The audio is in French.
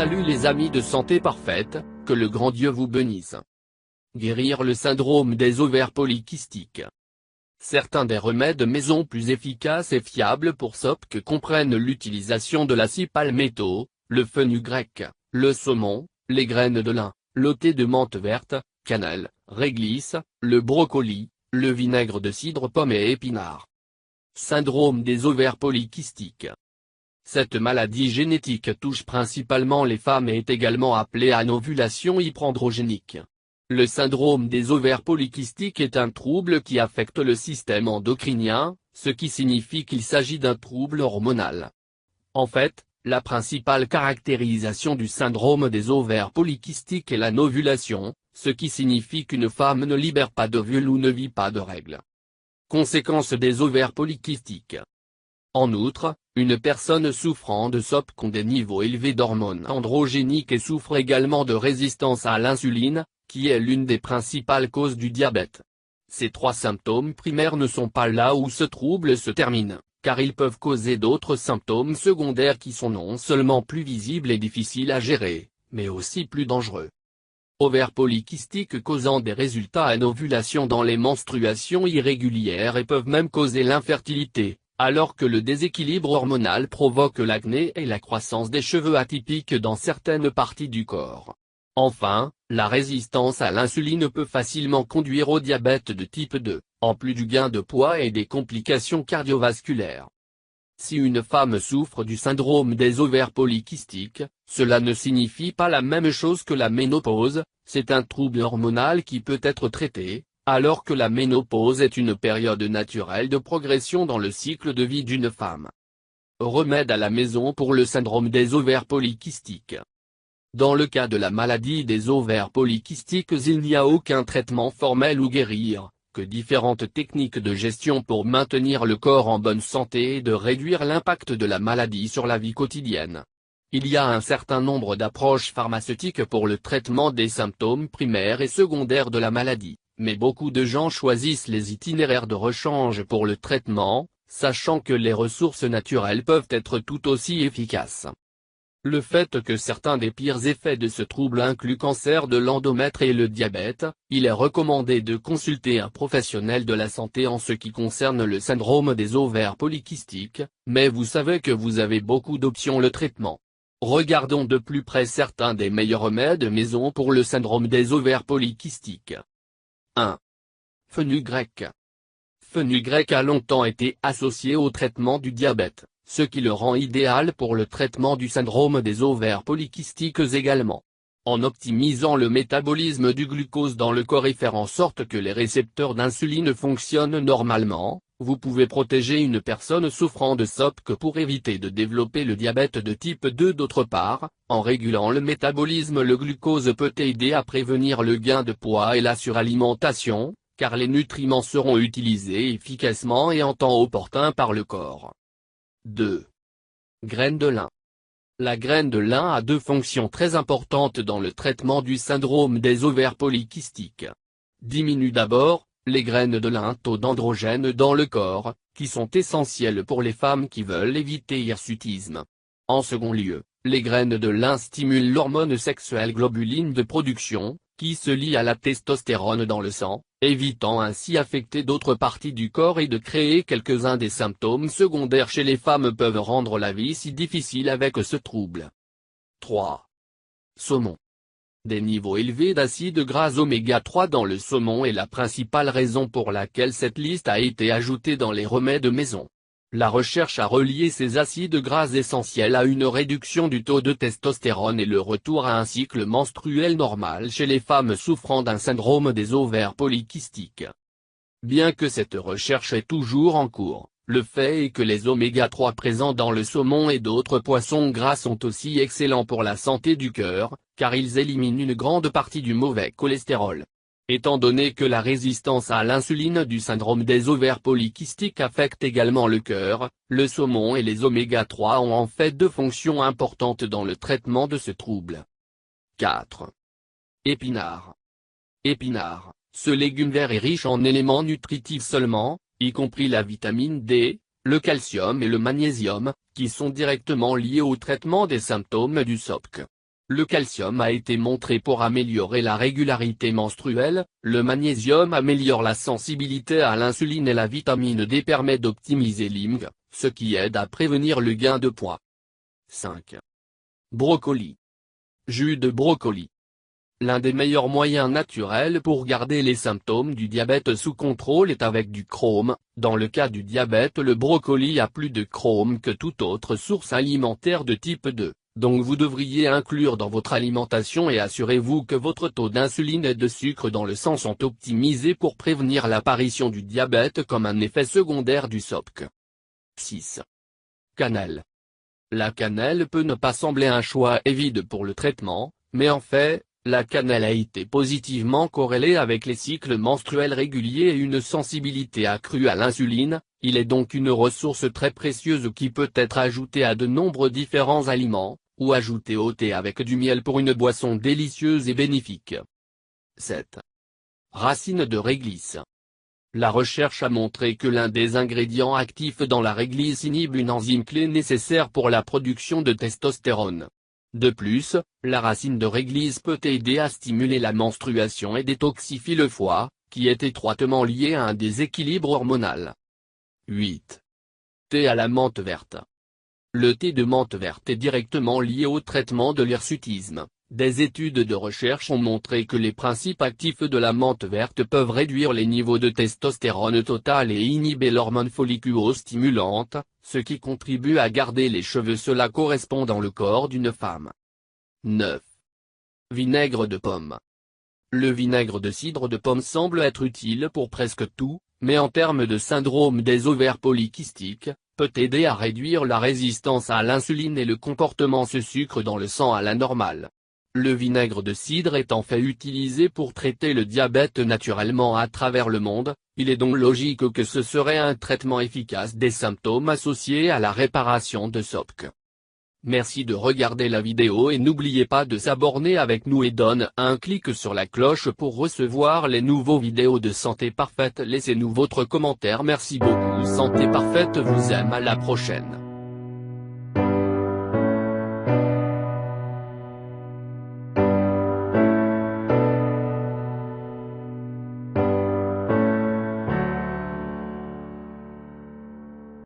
Salut les amis de Santé Parfaite, que le grand Dieu vous bénisse. Guérir le syndrome des ovaires polykystiques. Certains des remèdes maison plus efficaces et fiables pour SOPK comprennent l'utilisation de l'acide palmetto, le fenugrec, le saumon, les graines de lin, le thé de menthe verte, cannelle, réglisse, le brocoli, le vinaigre de cidre pomme et épinard. Syndrome des ovaires polykystiques. Cette maladie génétique touche principalement les femmes et est également appelée anovulation hyperandrogénique. Le syndrome des ovaires polykystiques est un trouble qui affecte le système endocrinien, ce qui signifie qu'il s'agit d'un trouble hormonal. En fait, la principale caractérisation du syndrome des ovaires polykystiques est l'anovulation, ce qui signifie qu'une femme ne libère pas d'ovules ou ne vit pas de règles. Conséquences des ovaires polykystiques. En outre, une personne souffrant de SOPK ont des niveaux élevés d'hormones androgéniques et souffre également de résistance à l'insuline, qui est l'une des principales causes du diabète. Ces trois symptômes primaires ne sont pas là où ce trouble se termine, car ils peuvent causer d'autres symptômes secondaires qui sont non seulement plus visibles et difficiles à gérer, mais aussi plus dangereux. Ovaires polykystiques causant des résultats à ovulation dans les menstruations irrégulières et peuvent même causer l'infertilité, alors que le déséquilibre hormonal provoque l'acné et la croissance des cheveux atypiques dans certaines parties du corps. Enfin, la résistance à l'insuline peut facilement conduire au diabète de type 2, en plus du gain de poids et des complications cardiovasculaires. Si une femme souffre du syndrome des ovaires polykystiques, cela ne signifie pas la même chose que la ménopause, c'est un trouble hormonal qui peut être traité, alors que la ménopause est une période naturelle de progression dans le cycle de vie d'une femme. Remède à la maison pour le syndrome des ovaires polykystiques. Dans le cas de la maladie des ovaires polykystiques, il n'y a aucun traitement formel ou guérir, que différentes techniques de gestion pour maintenir le corps en bonne santé et de réduire l'impact de la maladie sur la vie quotidienne. Il y a un certain nombre d'approches pharmaceutiques pour le traitement des symptômes primaires et secondaires de la maladie, mais beaucoup de gens choisissent les itinéraires de rechange pour le traitement, sachant que les ressources naturelles peuvent être tout aussi efficaces. Le fait que certains des pires effets de ce trouble incluent cancer de l'endomètre et le diabète, il est recommandé de consulter un professionnel de la santé en ce qui concerne le syndrome des ovaires polykystiques, mais vous savez que vous avez beaucoup d'options le traitement. Regardons de plus près certains des meilleurs remèdes maison pour le syndrome des ovaires polykystiques. 1. Fenugrec. Fenugrec a longtemps été associé au traitement du diabète, ce qui le rend idéal pour le traitement du syndrome des ovaires polykystiques également. En optimisant le métabolisme du glucose dans le corps et faire en sorte que les récepteurs d'insuline fonctionnent normalement, vous pouvez protéger une personne souffrant de SOPK pour éviter de développer le diabète de type 2. D'autre part, en régulant le métabolisme, le glucose peut aider à prévenir le gain de poids et la suralimentation, car les nutriments seront utilisés efficacement et en temps opportun par le corps. 2. Graines de lin. La graine de lin a deux fonctions très importantes dans le traitement du syndrome des ovaires polykystiques. Diminue d'abord, les graines de lin taux d'androgène dans le corps, qui sont essentielles pour les femmes qui veulent éviter hirsutisme. En second lieu, les graines de lin stimulent l'hormone sexuelle globuline de production, qui se lie à la testostérone dans le sang, évitant ainsi affecter d'autres parties du corps et de créer quelques-uns des symptômes secondaires chez les femmes peuvent rendre la vie si difficile avec ce trouble. 3. Saumon. Des niveaux élevés d'acides gras oméga 3 dans le saumon est la principale raison pour laquelle cette liste a été ajoutée dans les remèdes maison. La recherche a relié ces acides gras essentiels à une réduction du taux de testostérone et le retour à un cycle menstruel normal chez les femmes souffrant d'un syndrome des ovaires polykystiques. Bien que cette recherche est toujours en cours, le fait est que les oméga 3 présents dans le saumon et d'autres poissons gras sont aussi excellents pour la santé du cœur, car ils éliminent une grande partie du mauvais cholestérol. Étant donné que la résistance à l'insuline du syndrome des ovaires polykystiques affecte également le cœur, le saumon et les oméga 3 ont en fait deux fonctions importantes dans le traitement de ce trouble. 4. Épinard. Épinard, ce légume vert est riche en éléments nutritifs seulement, y compris la vitamine D, le calcium et le magnésium, qui sont directement liés au traitement des symptômes du SOPK. Le calcium a été montré pour améliorer la régularité menstruelle, le magnésium améliore la sensibilité à l'insuline et la vitamine D permet d'optimiser l'IMG, ce qui aide à prévenir le gain de poids. 5. Brocoli. Jus de brocoli. L'un des meilleurs moyens naturels pour garder les symptômes du diabète sous contrôle est avec du chrome. Dans le cas du diabète, le brocoli a plus de chrome que toute autre source alimentaire de type 2, donc vous devriez inclure dans votre alimentation et assurez-vous que votre taux d'insuline et de sucre dans le sang sont optimisés pour prévenir l'apparition du diabète comme un effet secondaire du SOPC. 6. Cannelle. La cannelle peut ne pas sembler un choix évident pour le traitement, mais en fait, la cannelle a été positivement corrélée avec les cycles menstruels réguliers et une sensibilité accrue à l'insuline. Il est donc une ressource très précieuse qui peut être ajoutée à de nombreux différents aliments, ou ajoutée au thé avec du miel pour une boisson délicieuse et bénéfique. 7. Racine de réglisse. La recherche a montré que l'un des ingrédients actifs dans la réglisse inhibe une enzyme clé nécessaire pour la production de testostérone. De plus, la racine de réglisse peut aider à stimuler la menstruation et détoxifier le foie, qui est étroitement lié à un déséquilibre hormonal. 8. Thé à la menthe verte. Le thé de menthe verte est directement lié au traitement de l'hirsutisme. Des études de recherche ont montré que les principes actifs de la menthe verte peuvent réduire les niveaux de testostérone total et inhiber l'hormone folliculo-stimulante, ce qui contribue à garder les cheveux. Cela correspond dans le corps d'une femme. 9. Vinaigre de pomme. Le vinaigre de cidre de pomme semble être utile pour presque tout, mais en termes de syndrome des ovaires polykystiques, peut aider à réduire la résistance à l'insuline et le comportement ce sucre dans le sang à la normale. Le vinaigre de cidre est en fait utilisé pour traiter le diabète naturellement à travers le monde, il est donc logique que ce serait un traitement efficace des symptômes associés à la réparation de SOPC. Merci de regarder la vidéo et n'oubliez pas de s'abonner avec nous et donne un clic sur la cloche pour recevoir les nouveaux vidéos de Santé Parfaite. Laissez-nous votre commentaire. Merci beaucoup. Santé Parfaite vous aime, à la prochaine.